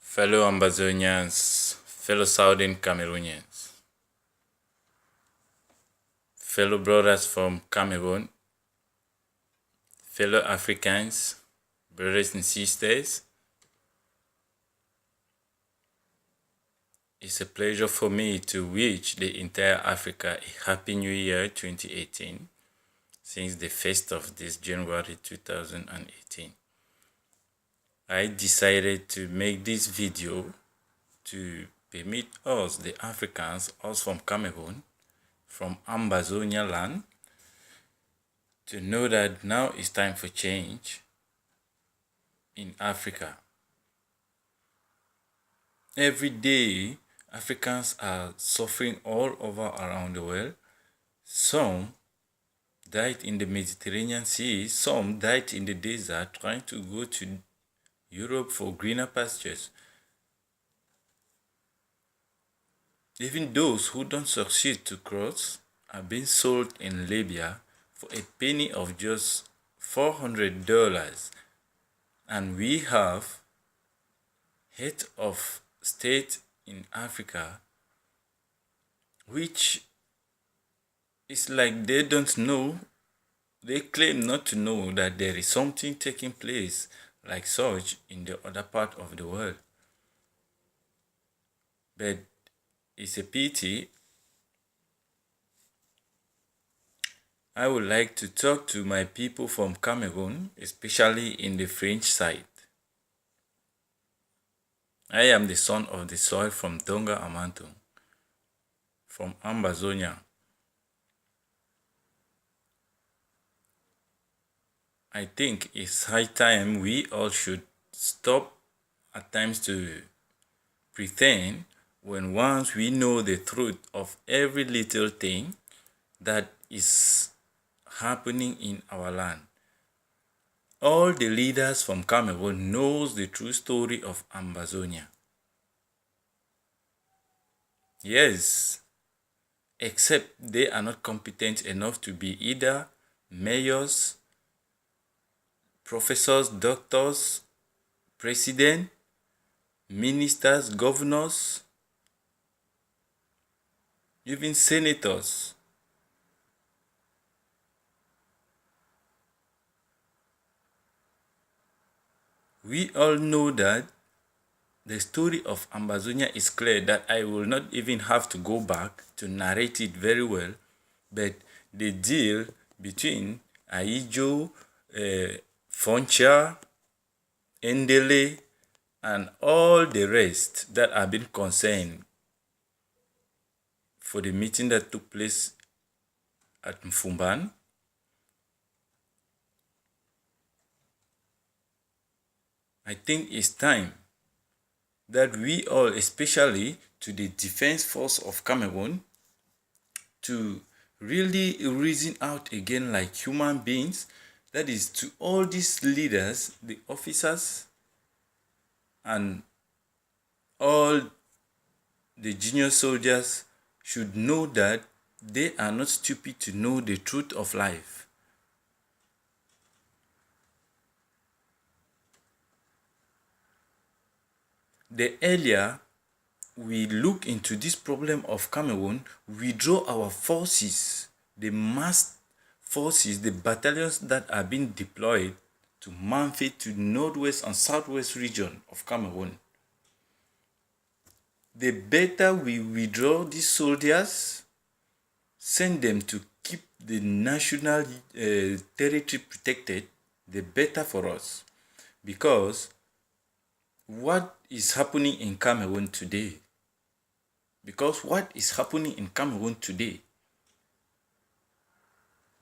Fellow Ambazonians, fellow Southern Cameroonians, fellow brothers from Cameroon, fellow Africans, brothers and sisters, it's a pleasure for me to wish the entire Africa a Happy New Year 2018 since the 1st of this January 2018. I decided to make this video to permit us, the Africans, us from Cameroon, from Ambazonia land, to know that now it's time for change in Africa. Every day, Africans are suffering all over around the world. Some died in the Mediterranean Sea, some died in the desert trying to go to Europe for greener pastures. Even those who don't succeed to cross are being sold in Libya for a penny of just $400. And we have head of state in Africa which is like they don't know, they claim not to know that there is something taking place like such in the other part of the world. But it's a pity. I would like to talk to my people from Cameroon, especially in the French side. I am the son of the soil from Donga Amanto, from Ambazonia. I think it's high time we all should stop at times to pretend when once we know the truth of every little thing that is happening in our land. All the leaders from Cameroon knows the true story of Ambazonia. Yes, except they are not competent enough to be either mayors, professors, doctors, president, ministers, governors, even senators. We all know that the story of Ambazonia is clear, that I will not even have to go back to narrate it very well, but the deal between Aijo, Foncha, Endele, and all the rest that have been concerned for the meeting that took place at Mfumban. I think it's time that we all, especially to the Defense Force of Cameroon, to really reason out again like human beings. That is, to all these leaders, the officers, and all the junior soldiers should know that they are not stupid to know the truth of life. The earlier we look into this problem of Cameroon, we draw our forces, the mass forces, the battalions that are being deployed to Manfit, to northwest and southwest region of Cameroon. The better we withdraw these soldiers, send them to keep the national territory protected, the better for us. Because what is happening in Cameroon today,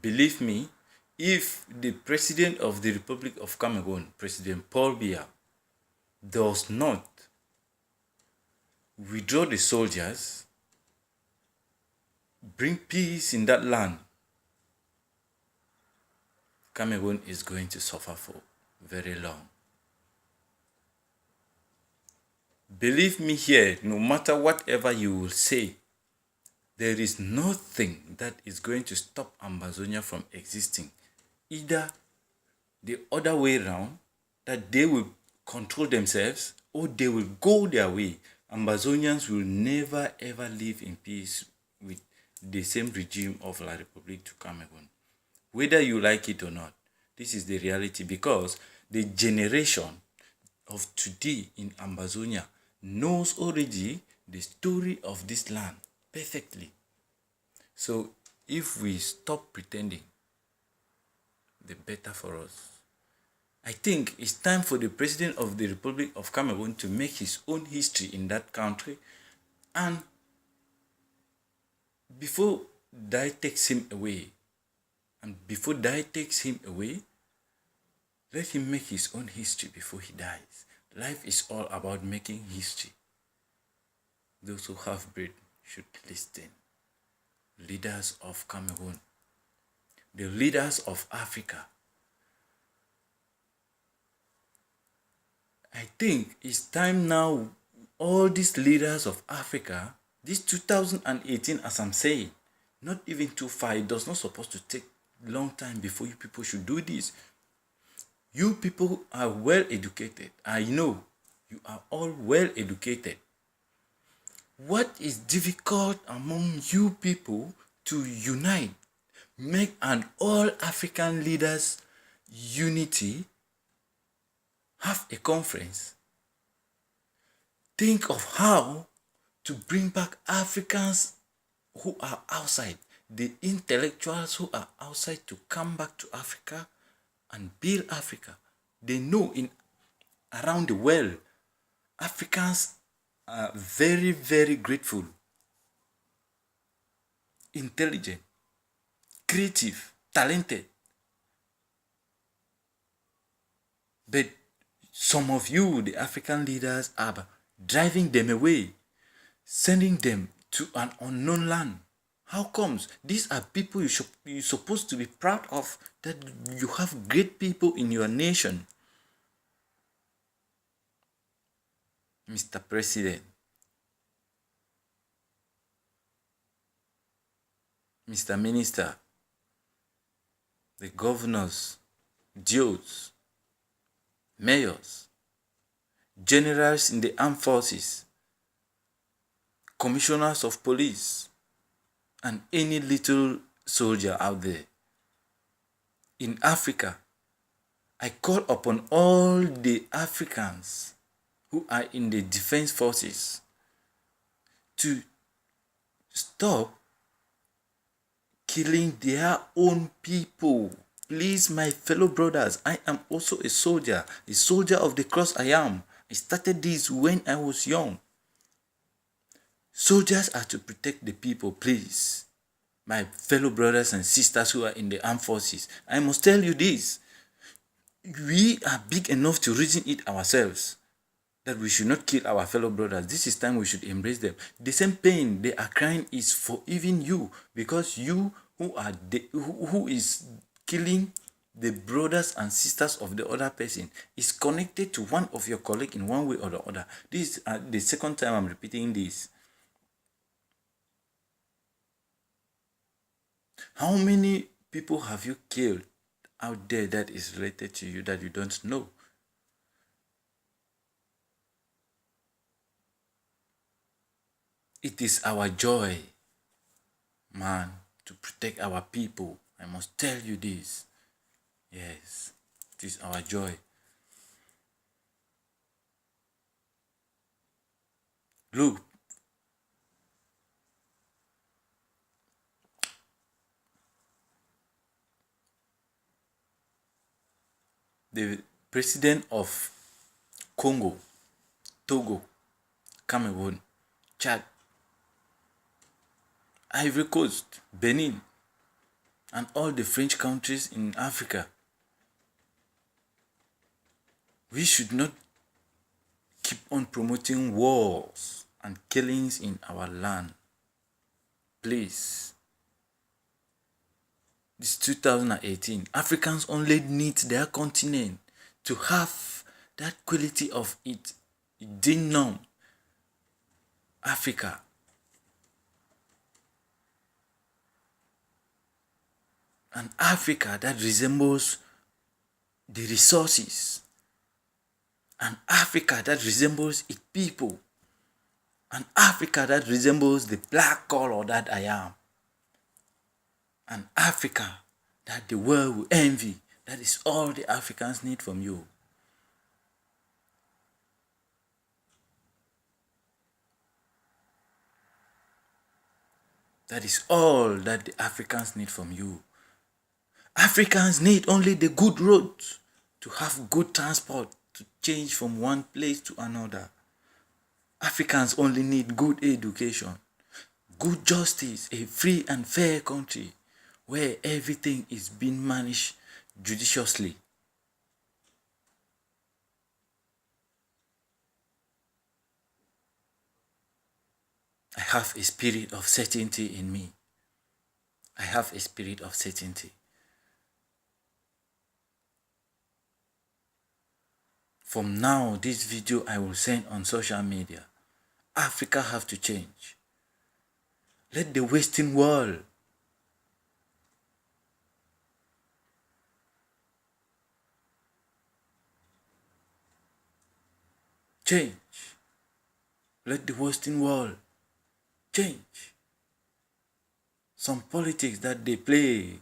believe me, if the President of the Republic of Cameroon, President Paul Biya, does not withdraw the soldiers, bring peace in that land, Cameroon is going to suffer for very long. Believe me here, no matter whatever you will say, there is nothing that is going to stop Ambazonia from existing. Either the other way around, that they will control themselves, or they will go their way. Ambazonians will never ever live in peace with the same regime of La République du Cameroon. Whether you like it or not, this is the reality, because the generation of today in Ambazonia knows already the story of this land perfectly. So if we stop pretending, the better for us. I think it's time for the President of the Republic of Cameroon to make his own history in that country, and before die takes him away, let him make his own history before he dies. Life is all about making history. Those who have brain should listen. Leaders of Cameroon, the leaders of Africa, I think it's time now, all these leaders of Africa, this 2018, as I'm saying, not even too far, it does not supposed to take long time before you people should do this. You people are well educated. I know you are all well educated. What is difficult among you people to unite, make an all African leaders unity, have a conference, think of how to bring back Africans who are outside, the intellectuals who are outside, to come back to Africa and build Africa. They know in around the world, Africans are very, very grateful, intelligent, creative, talented. But some of you, the African leaders, are driving them away, sending them to an unknown land. How comes? These are people you're supposed to be proud of, that you have great people in your nation. Mr. President, Mr. Minister, the governors, DOs, mayors, generals in the armed forces, commissioners of police, and any little soldier out there. In Africa, I call upon all the Africans who are in the defense forces to stop killing their own people. Please, my fellow brothers, I am also a soldier of the cross I am. I started this when I was young. Soldiers are to protect the people, please. My fellow brothers and sisters who are in the armed forces, I must tell you this. We are big enough to reason it ourselves, that we should not kill our fellow brothers. This is time we should embrace them. The same pain they are crying is for even you, because you who is killing the brothers and sisters of the other person is connected to one of your colleagues in one way or the other. This is the second time I'm repeating this. How many people have you killed out there that is related to you that you don't know? It is our joy, man, to protect our people. I must tell you this. Yes, it is our joy. Look, the president of Congo, Togo, Cameroon, Chad, Ivory Coast, Benin, and all the French countries in Africa, we should not keep on promoting wars and killings in our land. Please. This 2018, Africans only need their continent to have that quality of it. It didn't know. Africa. An Africa that resembles the resources. An Africa that resembles its people. An Africa that resembles the black color that I am. An Africa that the world will envy. That is all the Africans need from you. That is all that the Africans need from you. Africans need only the good roads to have good transport to change from one place to another. Africans only need good education, good justice, a free and fair country where everything is being managed judiciously. I have a spirit of certainty in me. I have a spirit of certainty. From now, this video I will send on social media. Africa have to change. Let the Western world change. Let the Western world change. Some politics that they play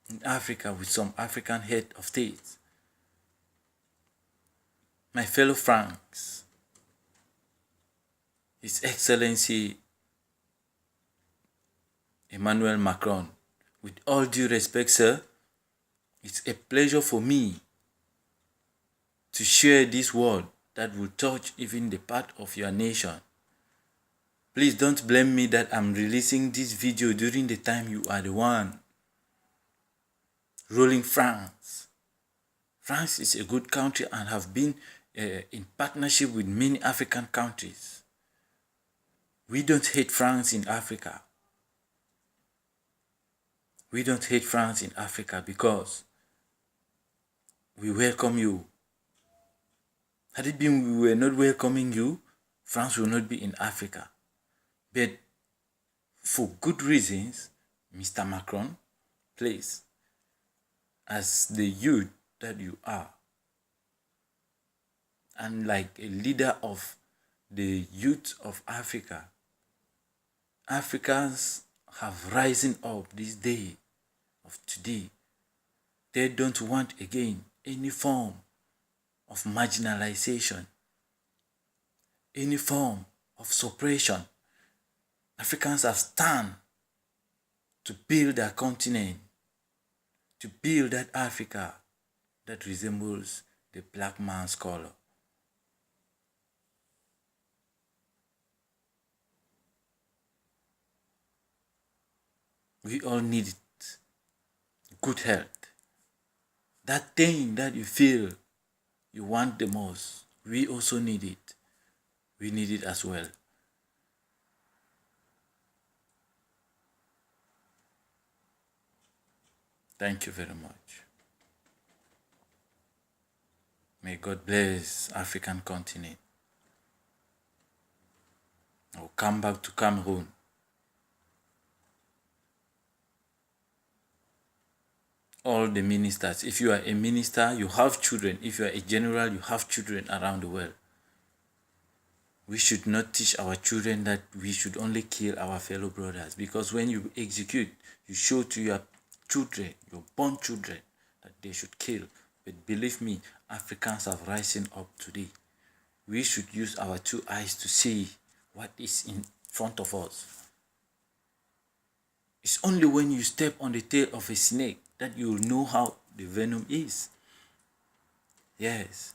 in Africa with some African head of states. My fellow Franks, His Excellency Emmanuel Macron, with all due respect, sir, it's a pleasure for me to share this word that will touch even the part of your nation. Please don't blame me that I'm releasing this video during the time you are the one ruling France. France is a good country and have been in partnership with many African countries. We don't hate France in Africa. We don't hate France in Africa because we welcome you. Had it been we were not welcoming you, France will not be in Africa. But for good reasons, Mr. Macron, please, as the youth that you are, and like a leader of the youth of Africa, Africans have risen up this day of today. They don't want again any form of marginalization, any form of suppression. Africans have stand to build their continent, to build that Africa that resembles the black man's color. We all need it. Good health. That thing that you feel you want the most, we also need it. We need it as well. Thank you very much. May God bless African continent. I'll come back to Cameroon. All the ministers, if you are a minister, you have children. If you are a general, you have children around the world. We should not teach our children that we should only kill our fellow brothers, because when you execute, you show to your children, your born children, that they should kill. But believe me, Africans have risen up today. We should use our two eyes to see what is in front of us. It's only when you step on the tail of a snake that you will know how the venom is. Yes.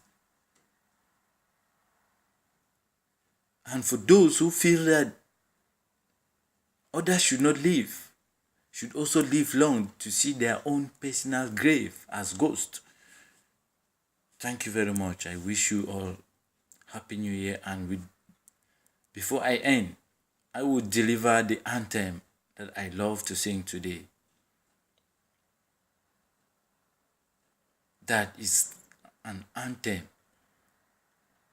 And for those who feel that others should not live, should also live long to see their own personal grave as ghosts. Thank you very much. I wish you all Happy New Year. And before I end, I will deliver the anthem that I love to sing today. That is an anthem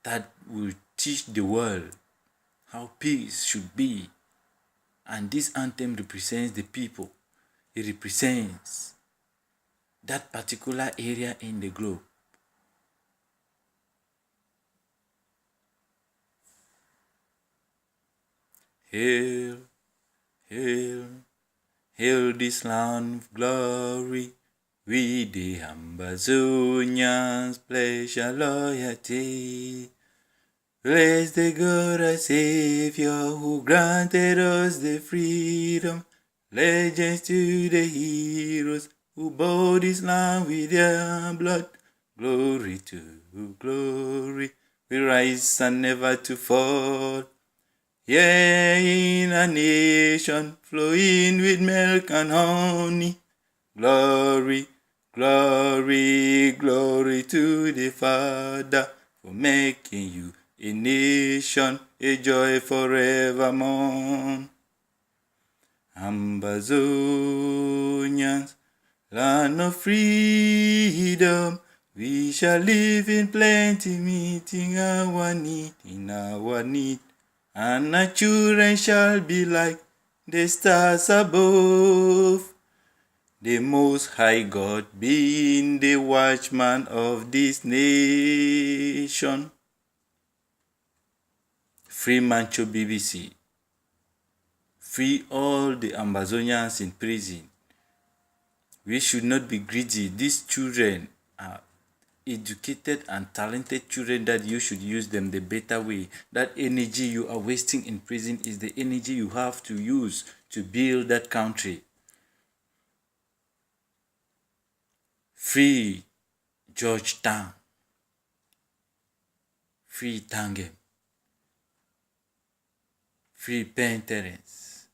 that will teach the world how peace should be. And this anthem represents the people. It represents that particular area in the globe. Hail, hail, hail this land of glory. We the Amazonians pledge our loyalty. Bless the God our Savior who granted us the freedom. Legends to the heroes who bought this land with their blood. Glory to glory, we rise and never to fall. Yeah, in a nation flowing with milk and honey. Glory, glory, glory to the Father for making you a nation, a joy forevermore. Ambazonians, land of freedom, we shall live in plenty, meeting our need in our need. And our children shall be like the stars above. The Most High God being the watchman of this nation. Free Mancho BBC. Free all the Amazonians in prison. We should not be greedy. These children are educated and talented children that you should use them the better way. That energy you are wasting in prison is the energy you have to use to build that country. Free Georgetown. Free Tangem. Free Penterence.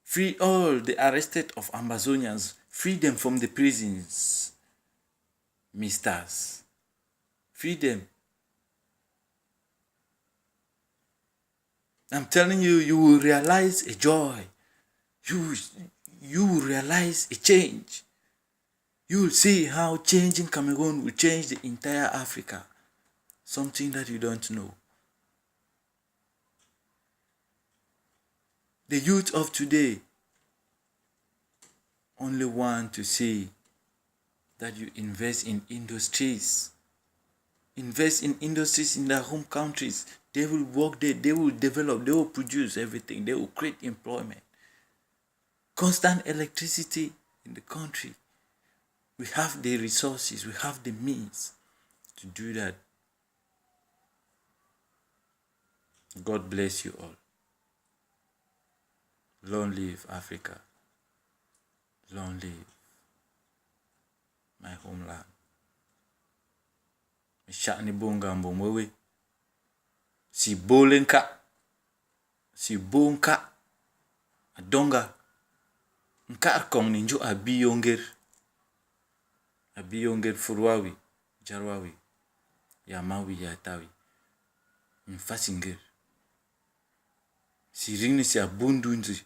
Free all the arrested of Amazonians. Free them from the prisons. Misters. Free them. I'm telling you, you will realize a joy. You will realize a change. You will see how changing Cameroon will change the entire Africa. Something that you don't know. The youth of today only want to see that you invest in industries. Invest in industries in their home countries. They will work there, they will develop, they will produce everything, they will create employment. Constant electricity in the country. We have the resources, we have the means to do that. God bless you all. Long live Africa. Long live my homeland. Mishani bonga mbomwewe. Si bolenka. Si bonka. Adonga. Nka arkong ninjo abiyonger. Abiyonger furwawi. Jarwawi. Yamawi yatawi. Mfasinger. Si ringni si abundunzi.